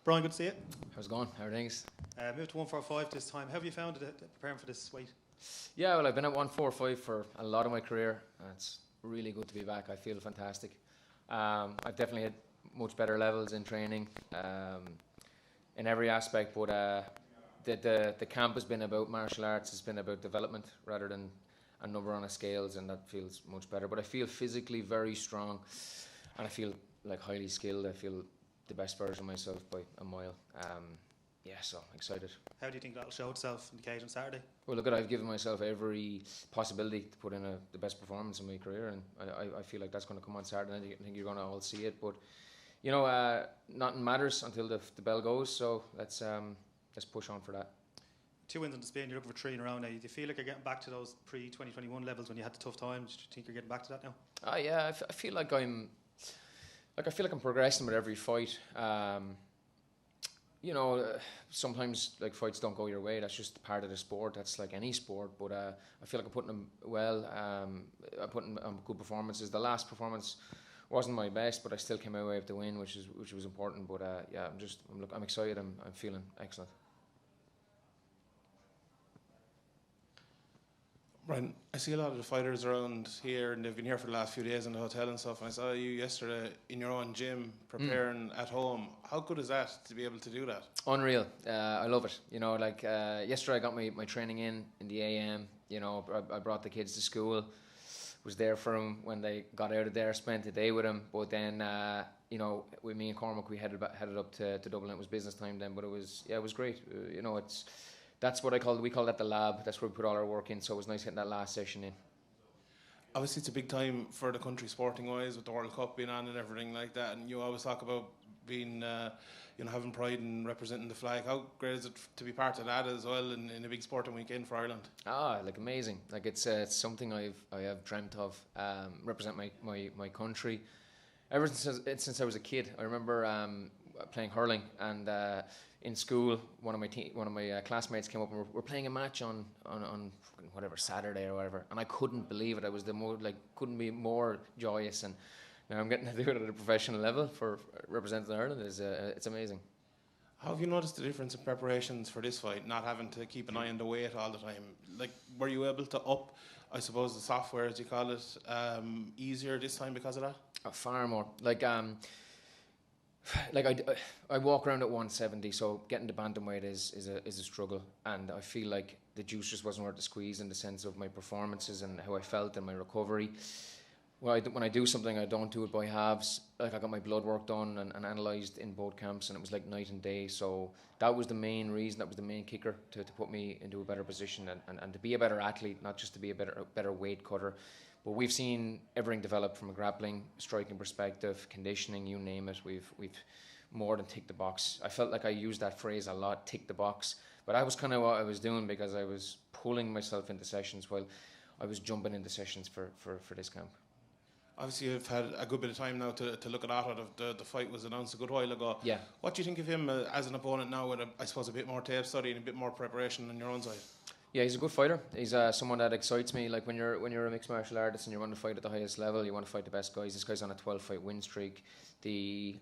Brian, good to see you. How's it going? How are things? Moved to 145 this time. How have you found it preparing for this weight? Yeah, well, I've been at 145 for a lot of my career. It's really good to be back. I feel fantastic. I've definitely hit much better levels in training, in every aspect. But the camp has been about martial arts. It's been about development rather than a number on a scales, and that feels much better. But I feel physically very strong, and I feel like highly skilled. I feel the best version of myself by a mile. Yeah, so excited. How do you think that'll show itself in the cage on Saturday? Well, look, I've given myself every possibility to put in the best performance in my career, and I feel like that's going to come on Saturday. I think you're going to all see it, but you know, nothing matters until the bell goes. So let's push on for that. 2 wins in Spain. You're looking for 3 in a row now. Do you feel like you're getting back to those pre-2021 levels when you had the tough times? Do you think you're getting back to that now? Yeah, I feel like I'm progressing with every fight. You know, sometimes like fights don't go your way. That's just part of the sport. That's like any sport. But I feel like I'm putting them well. I'm putting good performances. The last performance wasn't my best, but I still came away with the win, which was important. But yeah, I'm excited. I'm feeling excellent. Brian, I see a lot of the fighters around here, and they've been here for the last few days in the hotel and stuff. And I saw you yesterday in your own gym preparing at home. How good is that to be able to do that? Unreal. I love it. You know, like yesterday I got my training in the AM. You know, I brought the kids to school. Was there for them when they got out of there. Spent the day with them. But then, you know, with me and Cormac, we headed up to Dublin. It was business time then, but it was great. You know, that's what we call that the lab. That's where we put all our work in. So it was nice getting that last session in. Obviously, it's a big time for the country sporting-wise with the World Cup being on and everything like that. And you always talk about being, you know, having pride in representing the flag. How great is it to be part of that as well in a big sporting weekend for Ireland? Like amazing. Like it's something I have dreamt of. Represent my country ever since I was a kid. I remember playing hurling, and in school, one of my classmates came up and we're playing a match on whatever Saturday or whatever, and I couldn't believe it. I was couldn't be more joyous, and now I'm getting to do it at a professional level for representing Ireland. It's amazing. How have you noticed the difference in preparations for this fight, not having to keep an eye on the weight all the time? Like, were you able to up, I suppose, the software, as you call it, easier this time because of that? Far more. I walk around at 170, so getting the bantamweight is a struggle, and I feel like the juice just wasn't worth the squeeze in the sense of my performances and how I felt and my recovery. When I do something, I don't do it by halves. Like, I got my blood work done and analysed in both camps, and it was like night and day. So that was the main reason, that was the main kicker to put me into a better position and to be a better athlete, not just to be a better weight cutter. But we've seen everything develop from a grappling, striking perspective, conditioning, you name it. We've more than ticked the box. I felt like I used that phrase a lot, tick the box. But that was kind of what I was doing, because I was pulling myself into sessions while I was jumping into sessions for this camp. Obviously, you've had a good bit of time now to look at Otto. The fight was announced a good while ago. Yeah. What do you think of him as an opponent now with, I suppose, a bit more tape study and a bit more preparation on your own side? Yeah, he's a good fighter. He's someone that excites me. Like, when you're a mixed martial artist and you want to fight at the highest level, you want to fight the best guys. This guy's on a 12-fight win streak. The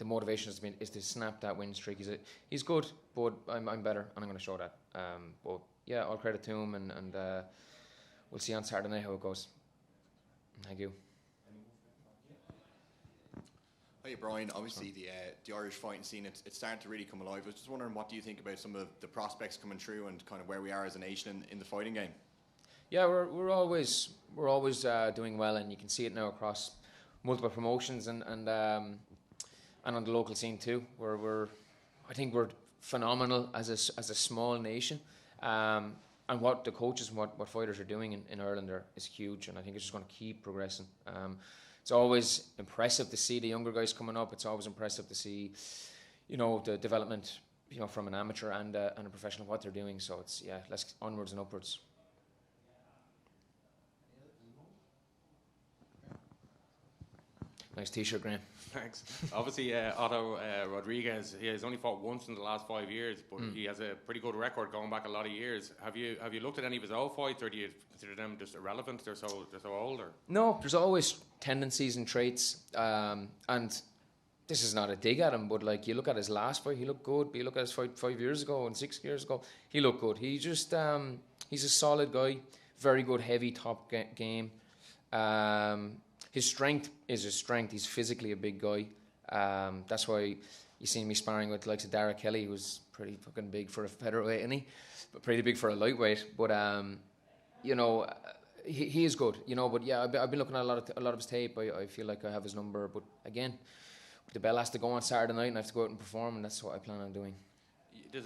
motivation is to snap that win streak. He's good, but I'm better, and I'm going to show that. But yeah, all credit to him, and we'll see on Saturday night how it goes. Thank you. Hey Brian, obviously the Irish fighting scene, it's starting to really come alive. I was just wondering, what do you think about some of the prospects coming through and kind of where we are as a nation in the fighting game? Yeah, we're always doing well, and you can see it now across multiple promotions and on the local scene too. I think we're phenomenal as a small nation, and what the coaches and what fighters are doing in Ireland is huge, and I think it's just going to keep progressing. It's always impressive to see the younger guys coming up. It's always impressive to see, you know, the development, you know, from an amateur and a professional, what they're doing. So it's, yeah, let's onwards and upwards. Nice t-shirt, Graham. Thanks. Obviously, Otto Rodriguez, he has only fought once in the last 5 years, but he has a pretty good record going back a lot of years. Have you looked at any of his old fights, or do you consider them just irrelevant? They're so old, or? No, there's always tendencies and traits, and this is not a dig at him, but like you look at his last fight, he looked good. But you look at his fight 5 years ago and 6 years ago, he looked good. He just he's a solid guy, very good heavy top game. His strength is his strength. He's physically a big guy. That's why you see me sparring with likes of Dara Kelly, who's pretty fucking big for a featherweight, isn't he? But pretty big for a lightweight. But you know, he is good. You know, but yeah, I've been looking at a lot of his tape. I feel like I have his number, but again, the bell has to go on Saturday night, and I have to go out and perform, and that's what I plan on doing. There's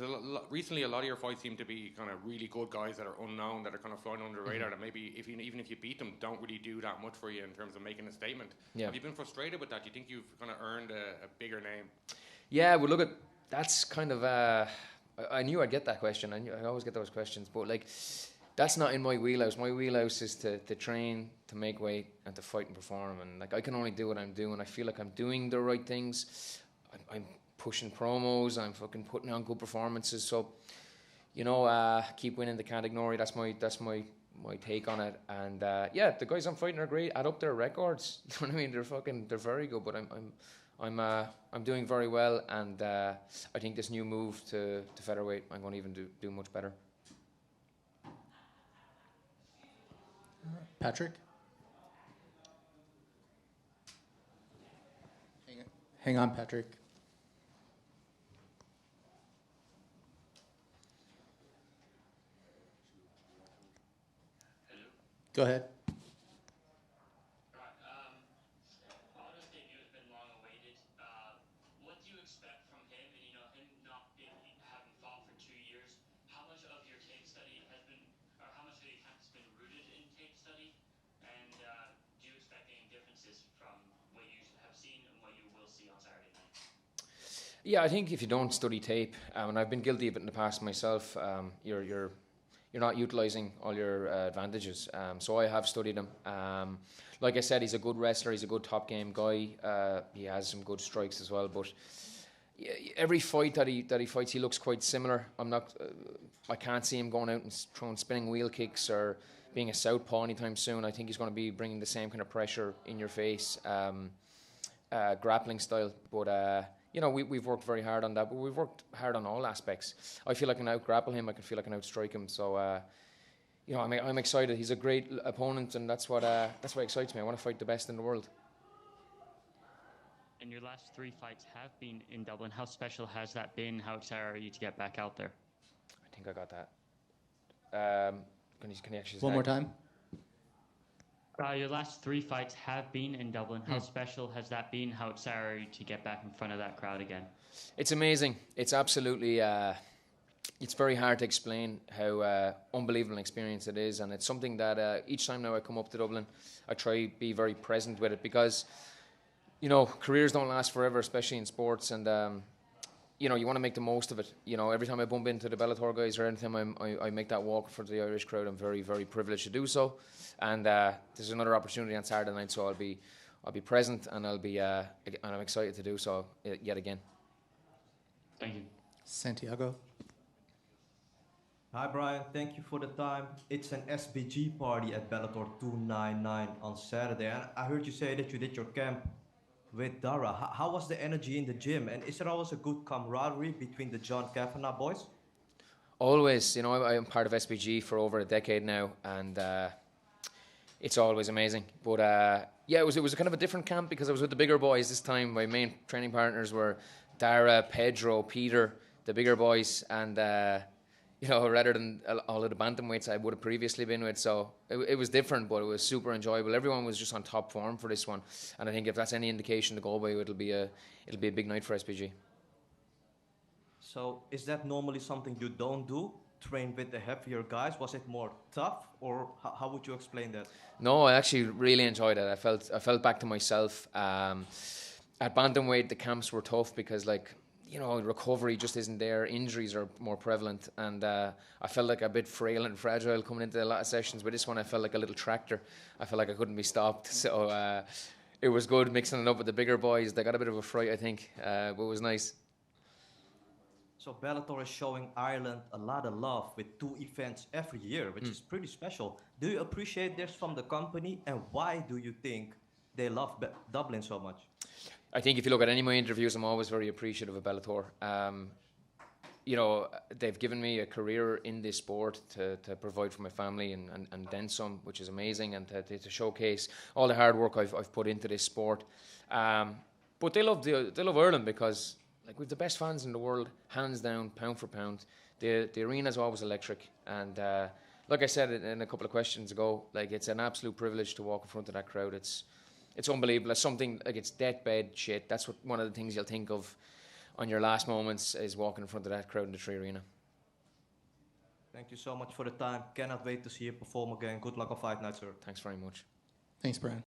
recently a lot of your fights seem to be kind of really good guys that are unknown, that are kind of flying under the radar, that maybe even if you beat them, don't really do that much for you in terms of making a statement. Yeah. Have you been frustrated with that? Do you think you've kind of earned a bigger name? Yeah, well, look, that's kind of I knew I'd get that question. I always get those questions, but like, that's not in my wheelhouse. My wheelhouse is to train, to make weight, and to fight and perform. And like, I can only do what I'm doing. I feel like I'm doing the right things. I'm pushing promos. I'm fucking putting on good performances. So, you know, keep winning the can't ignore it. That's my take on it. And yeah, the guys I'm fighting are great. Add up their records. You know what I mean? They're very good. But I'm doing very well. And I think this new move to featherweight, I'm going to even do much better. Patrick? Hang on, Patrick. Hello? Go ahead. Right. Otto's debut has been long awaited. What do you expect from him? And you know, him not having fought for 2 years, how much of your tape study has been, or how much of the camp has been rooted in tape study? And do you expect any differences from what you have seen and what you will see on Saturday night? Yeah, I think if you don't study tape, and I've been guilty of it in the past myself, you're not utilising all your advantages. So I have studied him. Like I said, he's a good wrestler. He's a good top game guy. He has some good strikes as well. But every fight that he fights, he looks quite similar. I can't see him going out and throwing spinning wheel kicks or being a southpaw anytime soon. I think he's going to be bringing the same kind of pressure in your face, grappling style. But you know, we've worked very hard on that, but we've worked hard on all aspects. I feel I can out-grapple him. I can feel I can outstrike him. So, you know, I'm excited. He's a great opponent, and that's what excites me. I want to fight the best in the world. And your last 3 fights have been in Dublin. How special has that been? How excited are you to get back out there? I think I got that. Can you actually say One more time? Your last 3 fights have been in Dublin. How special has that been? How excited are you to get back in front of that crowd again? It's amazing. It's absolutely, it's very hard to explain how unbelievable an experience it is. And it's something that each time now I come up to Dublin, I try to be very present with it because, you know, careers don't last forever, especially in sports. And, you know, you want to make the most of it. You know, every time I bump into the Bellator guys or anytime I make that walk for the Irish crowd, I'm very, very privileged to do so. And there's another opportunity on Saturday night, so I'll be present and and I'm excited to do so yet again. Thank you. Santiago? Hi Brian, thank you for the time. It's an SBG party at Bellator 299 on Saturday, and I heard you say that you did your camp with Dara. How was the energy in the gym, and is there always a good camaraderie between the John Kavanagh boys? Always, you know, I'm part of SBG for over a decade now, and it's always amazing. But yeah, it was kind of a different camp because I was with the bigger boys this time. My main training partners were Dara, Pedro, Peter, the bigger boys, and you know, rather than all of the bantamweights I would have previously been with. So it was different, but it was super enjoyable. Everyone was just on top form for this one, and I think if that's any indication to go by, it'll be a big night for SPG. So is that normally something you don't do? Train with the heavier guys? Was it more tough, or how would you explain that? No, I actually really enjoyed it. I felt back to myself. At bantamweight, the camps were tough because, like, you know, recovery just isn't there. Injuries are more prevalent, and I felt like a bit frail and fragile coming into a lot of sessions. But this one, I felt like a little tractor. I felt like I couldn't be stopped. So it was good mixing it up with the bigger boys. They got a bit of a fright, I think, but it was nice. So Bellator is showing Ireland a lot of love with 2 events every year, which is pretty special. Do you appreciate this from the company, and why do you think they love Dublin so much? I think if you look at any of my interviews, I'm always very appreciative of Bellator. You know, they've given me a career in this sport to provide for my family and then some, which is amazing, and to showcase all the hard work I've put into this sport. But they love Ireland because like we've the best fans in the world, hands down, pound for pound. The arena is always electric, and like I said in a couple of questions ago, like it's an absolute privilege to walk in front of that crowd. It's unbelievable. It's something like it's deathbed shit. That's what one of the things you'll think of on your last moments is walking in front of that crowd in the Tree Arena. Thank you so much for the time. Cannot wait to see you perform again. Good luck on Fight Night, sir. Thanks very much. Thanks, Brian.